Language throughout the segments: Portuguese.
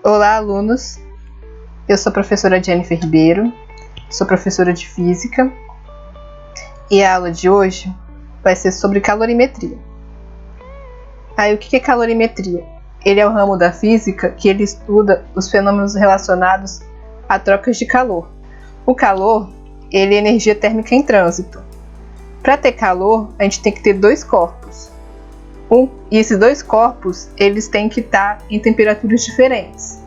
Olá, alunos! Eu sou a professora Jennifer Ribeiro, sou professora de Física e a aula de hoje vai ser sobre calorimetria. O que é calorimetria? Ele é o ramo da física que ele estuda os fenômenos relacionados a trocas de calor. O calor, ele é energia térmica em trânsito. Para ter calor, a gente tem que ter dois corpos. E esses dois corpos, eles têm que estar em temperaturas diferentes.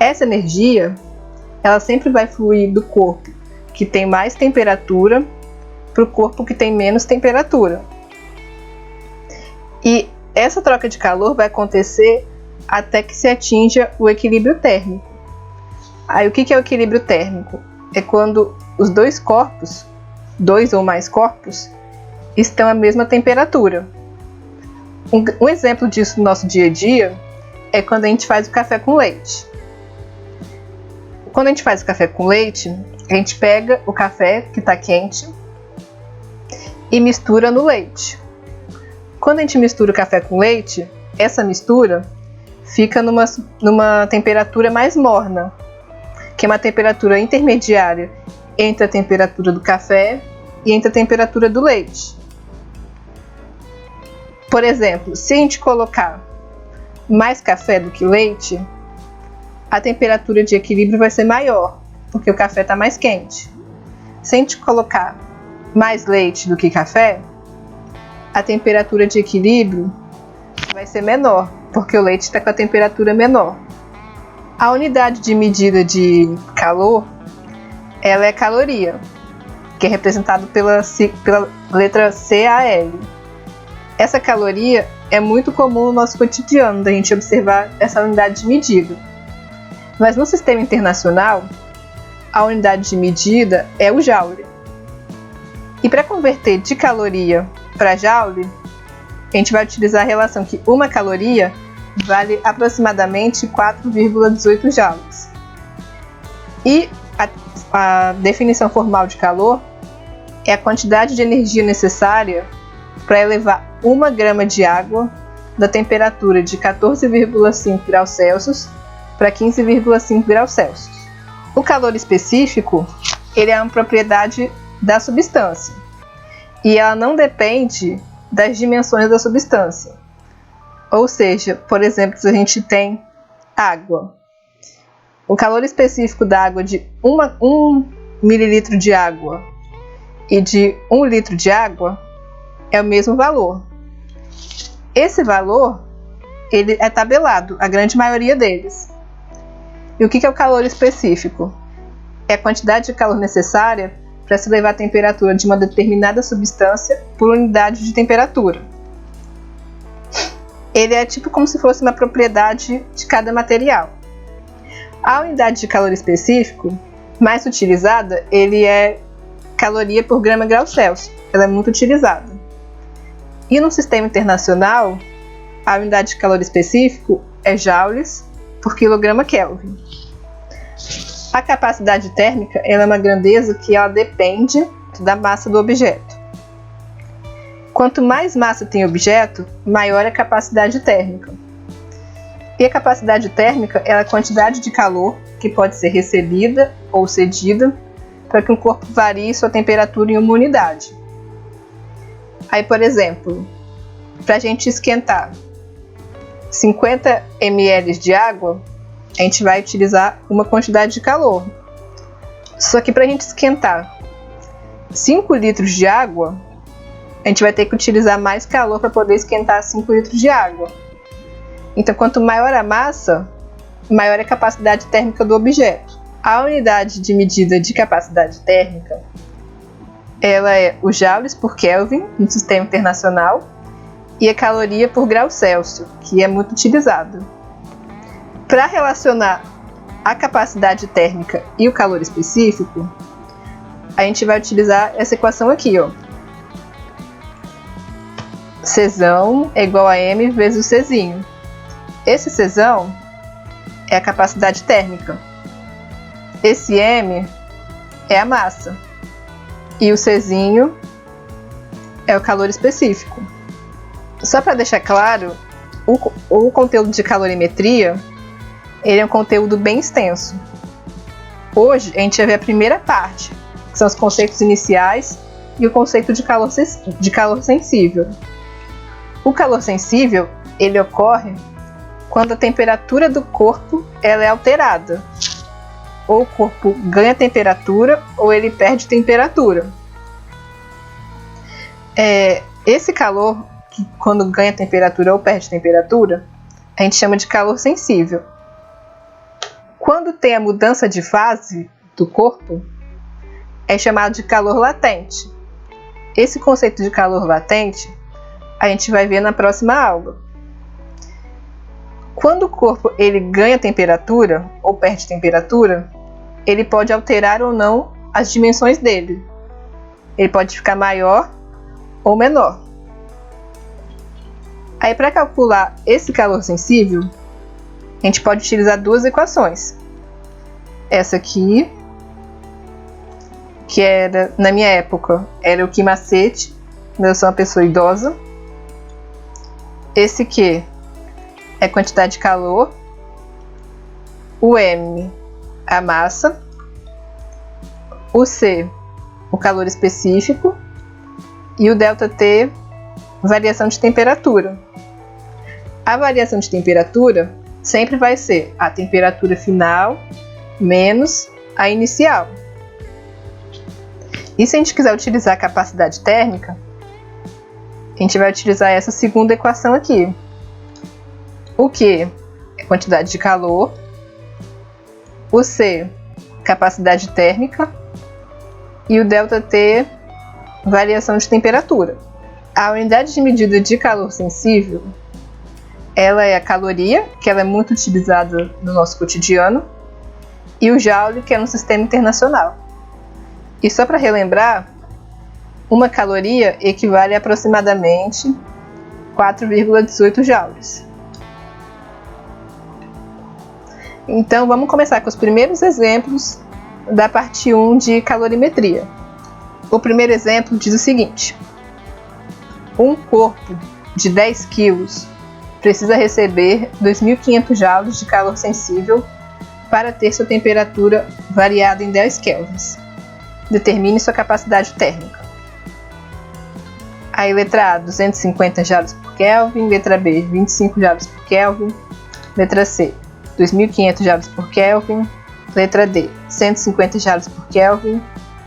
Essa energia, ela sempre vai fluir do corpo que tem mais temperatura para o corpo que tem menos temperatura. E essa troca de calor vai acontecer até que se atinja o equilíbrio térmico. O que é o equilíbrio térmico? É quando os dois corpos, dois ou mais corpos, estão à mesma temperatura. Um exemplo disso no nosso dia a dia é quando a gente faz o café com leite. Quando a gente faz o café com leite, a gente pega o café que está quente e mistura no leite. Quando a gente mistura o café com leite, essa mistura fica numa temperatura mais morna, que é uma temperatura intermediária entre a temperatura do café e entre a temperatura do leite. Por exemplo, se a gente colocar mais café do que leite, a temperatura de equilíbrio vai ser maior, porque o café está mais quente. Se a gente colocar mais leite do que café, a temperatura de equilíbrio vai ser menor, porque o leite está com a temperatura menor. A unidade de medida de calor, ela é caloria, que é representado pela letra CAL. Essa caloria é muito comum no nosso cotidiano, da gente observar essa unidade de medida. Mas no sistema internacional, a unidade de medida é o joule. E para converter de caloria para joule, a gente vai utilizar a relação que uma caloria vale aproximadamente 4,18 joules. E a definição formal de calor é a quantidade de energia necessária para elevar 1 grama de água da temperatura de 14,5 graus Celsius para 15,5 graus Celsius. O calor específico, ele é uma propriedade da substância e ela não depende das dimensões da substância. Ou seja, por exemplo, se a gente tem água, o calor específico da água de 1 mililitro de água e de 1 litro de água é o mesmo valor. Esse valor, ele é tabelado, a grande maioria deles. E o que é o calor específico? É a quantidade de calor necessária para se elevar a temperatura de uma determinada substância por unidade de temperatura. Ele é tipo como se fosse uma propriedade de cada material. A unidade de calor específico, mais utilizada, ele é caloria por grama grau Celsius. Ela é muito utilizada. E no sistema internacional, a unidade de calor específico é joules por quilograma Kelvin. A capacidade térmica ela é uma grandeza que ela depende da massa do objeto. Quanto mais massa tem o objeto, maior é a capacidade térmica. E a capacidade térmica é a quantidade de calor que pode ser recebida ou cedida para que um corpo varie sua temperatura em uma unidade. Por exemplo, para a gente esquentar 50 ml de água, a gente vai utilizar uma quantidade de calor. Só que para a gente esquentar 5 litros de água, a gente vai ter que utilizar mais calor para poder esquentar 5 litros de água. Então, quanto maior a massa, maior é a capacidade térmica do objeto. A unidade de medida de capacidade térmica, ela é o joules por Kelvin no sistema internacional e a caloria por grau Celsius, que é muito utilizado. Para relacionar a capacidade térmica e o calor específico, a gente vai utilizar essa equação aqui, ó. Czão é igual a m vezes o Czinho. Esse Czão é a capacidade térmica. Esse m é a massa. E o Czinho é o calor específico. Só para deixar claro, o conteúdo de calorimetria ele é um conteúdo bem extenso. Hoje a gente vai ver a primeira parte, que são os conceitos iniciais e o conceito de calor sensível. O calor sensível, ele ocorre quando a temperatura do corpo ela é alterada. Ou o corpo ganha temperatura ou ele perde temperatura. Esse calor, que quando ganha temperatura ou perde temperatura, a gente chama de calor sensível. Quando tem a mudança de fase do corpo, é chamado de calor latente. Esse conceito de calor latente a gente vai ver na próxima aula. Quando o corpo ele ganha temperatura ou perde temperatura, ele pode alterar ou não as dimensões dele. Ele pode ficar maior ou menor. Aí, para calcular esse calor sensível, a gente pode utilizar duas equações. Essa aqui, que era, na minha época, era o Q macete, mas eu sou uma pessoa idosa. Esse Q é a quantidade de calor, o M, a massa, o C, o calor específico, e o ΔT, variação de temperatura. A variação de temperatura sempre vai ser a temperatura final menos a inicial. E se a gente quiser utilizar a capacidade térmica, a gente vai utilizar essa segunda equação aqui. O Q é quantidade de calor, o C, capacidade térmica, e o ΔT, variação de temperatura. A unidade de medida de calor sensível, ela é a caloria, que ela é muito utilizada no nosso cotidiano, e o joule, que é no sistema internacional. E só para relembrar, uma caloria equivale a aproximadamente 4,18 joules. Então vamos começar com os primeiros exemplos da parte 1 de calorimetria. O primeiro exemplo diz o seguinte: um corpo de 10 kg precisa receber 2.500 joules de calor sensível para ter sua temperatura variada em 10 kelvins. Determine sua capacidade térmica. Aí letra A, 250 joules por Kelvin, letra B, 25 joules por Kelvin, letra C, 2.500 joules por Kelvin, letra D, 150 joules por Kelvin,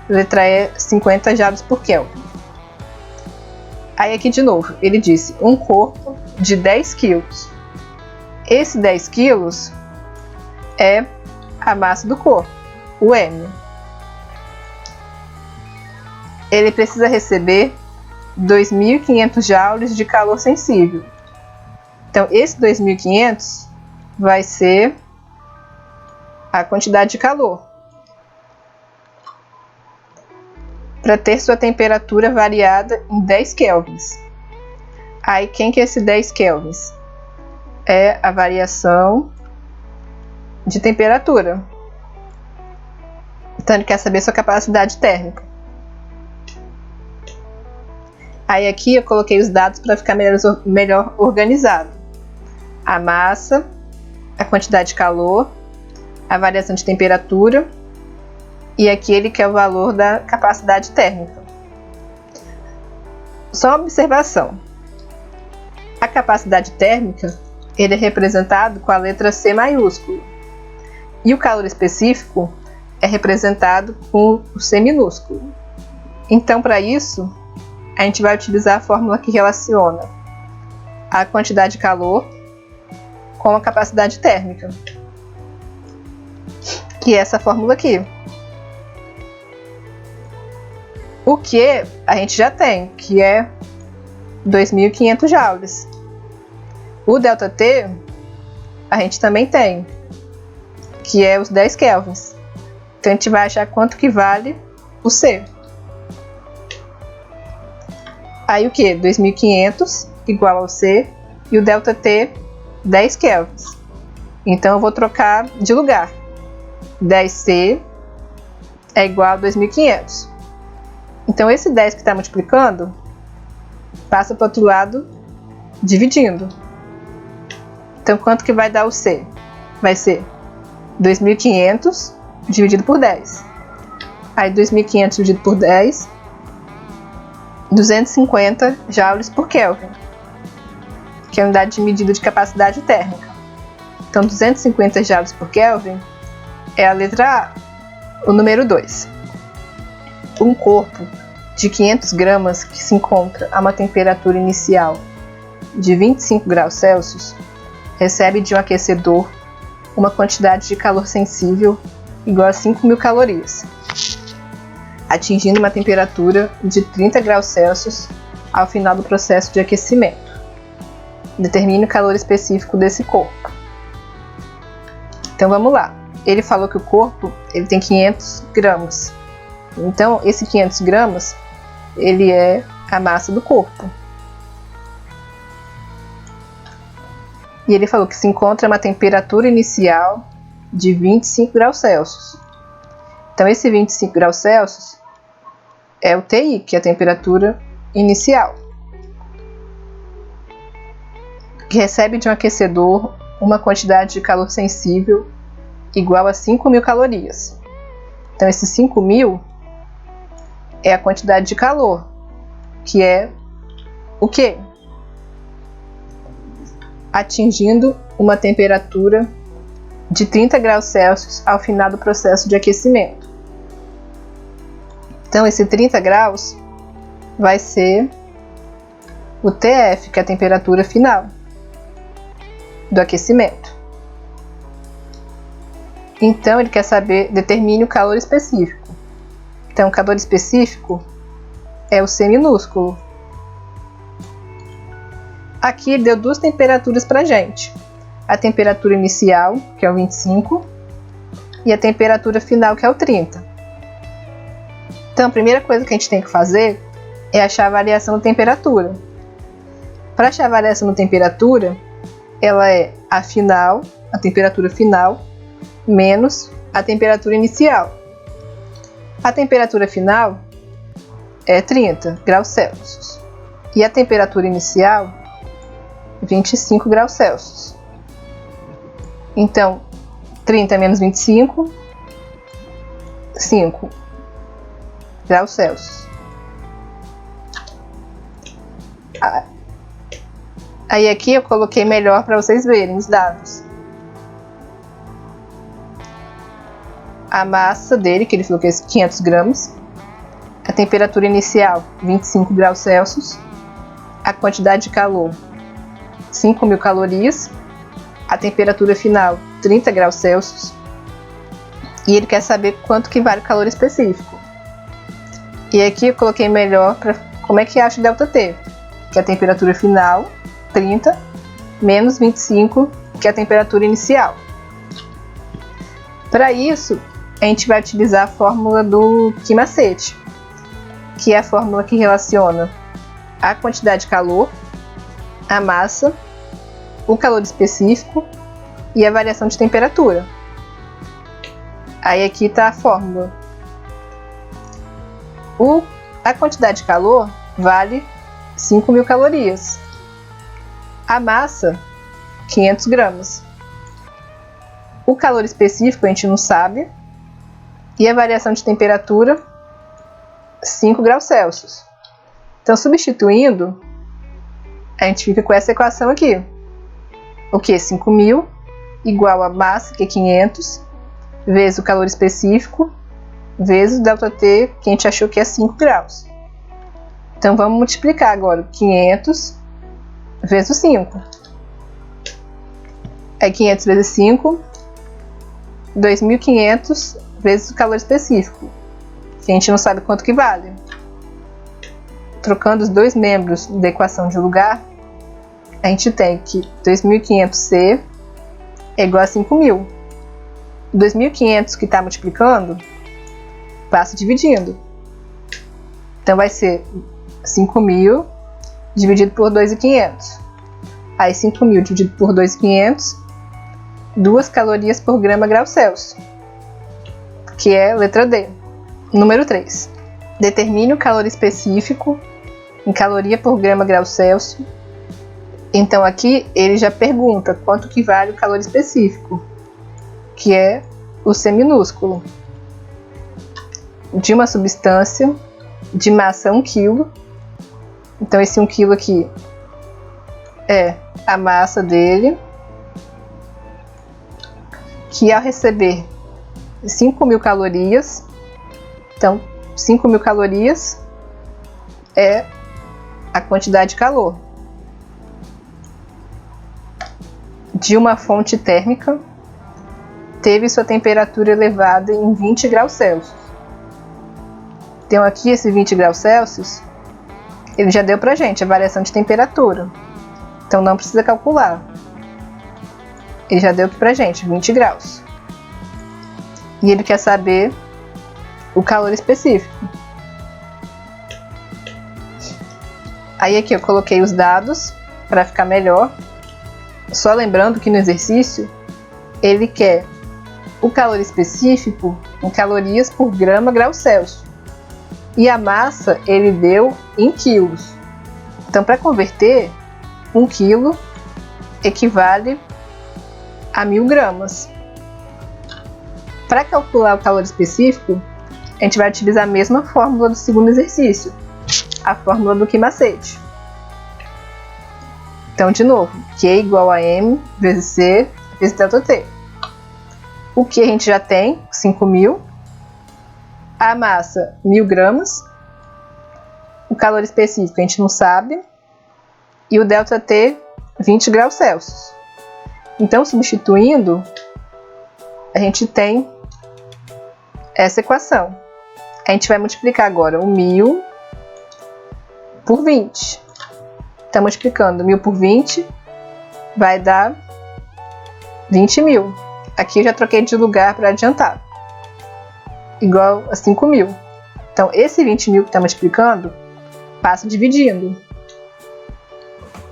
letra E, 50 joules por Kelvin. Aí aqui de novo, ele disse um corpo de 10 kg. Esse 10 kg é a massa do corpo, o M. Ele precisa receber 2.500 joules de calor sensível. Então, esse 2.500 vai ser a quantidade de calor para ter sua temperatura variada em 10 kelvins. Aí, quem que é esse 10 kelvins? É a variação de temperatura. Então, ele quer saber sua capacidade térmica. Aí aqui eu coloquei os dados para ficar melhor organizado. A massa, a quantidade de calor, a variação de temperatura e aqui ele quer o valor da capacidade térmica. Só uma observação. A capacidade térmica ele é representado com a letra C maiúscula e o calor específico é representado com o C minúsculo. Então, para isso, a gente vai utilizar a fórmula que relaciona a quantidade de calor com a capacidade térmica, que é essa fórmula aqui. O que a gente já tem, que é 2.500 joules. O ΔT a gente também tem, que é os 10 kelvins. Então a gente vai achar quanto que vale o C. Aí o que? 2.500 igual ao C e o ΔT 10 kelvins. Então eu vou trocar de lugar. 10C é igual a 2.500. Então esse 10 que está multiplicando passa para o outro lado dividindo. Então quanto que vai dar o C? Vai ser 2.500 dividido por 10. Aí 2.500 dividido por 10, 250 joules por Kelvin, que é a unidade de medida de capacidade térmica. Então 250 joules por Kelvin é a letra A. O número 2. Um corpo de 500 gramas que se encontra a uma temperatura inicial de 25 graus Celsius recebe de um aquecedor uma quantidade de calor sensível igual a 5.000 calorias, atingindo uma temperatura de 30 graus Celsius ao final do processo de aquecimento. Determine o calor específico desse corpo. Então vamos lá. Ele falou que o corpo ele tem 500 gramas. Então esse 500 gramas ele é a massa do corpo. E ele falou que se encontra uma temperatura inicial de 25 graus Celsius. Então esse 25 graus Celsius é o TI, que é a temperatura inicial, que recebe de um aquecedor uma quantidade de calor sensível igual a 5.000 calorias. Então esse 5.000 é a quantidade de calor, que é o quê? Atingindo uma temperatura de 30 graus Celsius ao final do processo de aquecimento. Então esse 30 graus vai ser o TF, que é a temperatura final do aquecimento. Então ele quer saber, determine o calor específico. Então o calor específico é o C minúsculo. Aqui ele deu duas temperaturas para a gente. A temperatura inicial, que é o 25, e a temperatura final, que é o 30. Então a primeira coisa que a gente tem que fazer é achar a variação da temperatura. Para achar a variação da temperatura, ela é a final, a temperatura final, menos a temperatura inicial. A temperatura final é 30 graus Celsius e a temperatura inicial 25 graus Celsius. Então 30 menos 25, 5 graus Celsius. Aí aqui eu coloquei melhor para vocês verem os dados. A massa dele, que ele falou que é 500 gramas, a temperatura inicial 25 graus Celsius, a quantidade de calor 5.000 calorias, a temperatura final 30 graus Celsius, e ele quer saber quanto que vale o calor específico. E aqui eu coloquei melhor para como é que acha o ΔT, que é a temperatura final 30 menos 25, que é a temperatura inicial. Para isso, a gente vai utilizar a fórmula do Ki-macete, que é a fórmula que relaciona a quantidade de calor, a massa, o calor específico e a variação de temperatura. Aí aqui está a fórmula. A quantidade de calor vale 5.000 calorias. A massa, 500 gramas. O calor específico a gente não sabe. E a variação de temperatura, 5 graus Celsius. Então, substituindo, a gente fica com essa equação aqui. O que? 5.000 igual a massa, que é 500, vezes o calor específico, vezes o ΔT, que a gente achou que é 5 graus. Então, vamos multiplicar agora 500 vezes 5. É 500 vezes 5, 2.500 vezes o calor específico, que a gente não sabe quanto que vale. Trocando os dois membros da equação de lugar, a gente tem que 2.500C é igual a 5.000. 2.500 que está multiplicando, passa dividindo. Então vai ser 5.000 dividido por 2.500. Aí 5.000 dividido por 2.500, 2 calorias por grama grau Celsius, que é a letra D. Número 3. Determine o calor específico em caloria por grama grau Celsius. Então aqui ele já pergunta quanto que vale o calor específico. que é o C minúsculo, de uma substância de massa 1 kg. Então esse 1 kg aqui é a massa dele, que ao receber 5.000 calorias, então 5.000 calorias é a quantidade de calor de uma fonte térmica, teve sua temperatura elevada em 20 graus Celsius. Então aqui esse 20 graus Celsius, ele já deu pra gente a variação de temperatura, então não precisa calcular. Ele já deu aqui pra gente 20 graus. E ele quer saber o calor específico. Aí aqui eu coloquei os dados para ficar melhor. Só lembrando que no exercício ele quer o calor específico em calorias por grama grau Celsius. E a massa ele deu em quilos. Então para converter, 1 quilo equivale a 1.000 gramas. Para calcular o calor específico, a gente vai utilizar a mesma fórmula do segundo exercício, a fórmula do Q macete. Então, de novo, Q igual a M vezes C vezes ΔT. O Q a gente já tem, 5.000. A massa, 1.000 gramas. O calor específico a gente não sabe. E o ΔT, 20 graus Celsius. Então, substituindo, a gente tem essa equação. A gente vai multiplicar agora o 1.000 por 20. Está multiplicando 1.000 por 20, vai dar 20.000. Aqui eu já troquei de lugar para adiantar. Igual a 5.000. Então, esse 20.000 que está multiplicando, passa dividindo.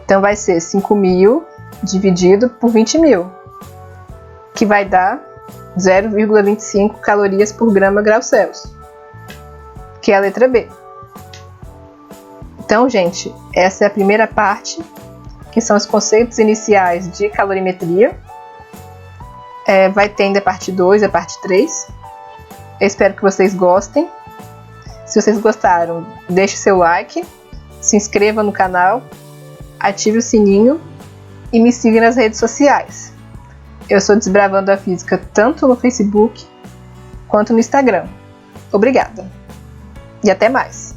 Então, vai ser 5.000 dividido por 20.000, que vai dar 0,25 calorias por grama grau Celsius, que é a letra B. Então, gente, essa é a primeira parte, que são os conceitos iniciais de calorimetria. Vai ter ainda a parte 2 e a parte 3. Eu espero que vocês gostem. Se vocês gostaram, deixe seu like, se inscreva no canal, ative o sininho e me siga nas redes sociais. Eu sou Desbravando a Física tanto no Facebook quanto no Instagram. Obrigada e até mais!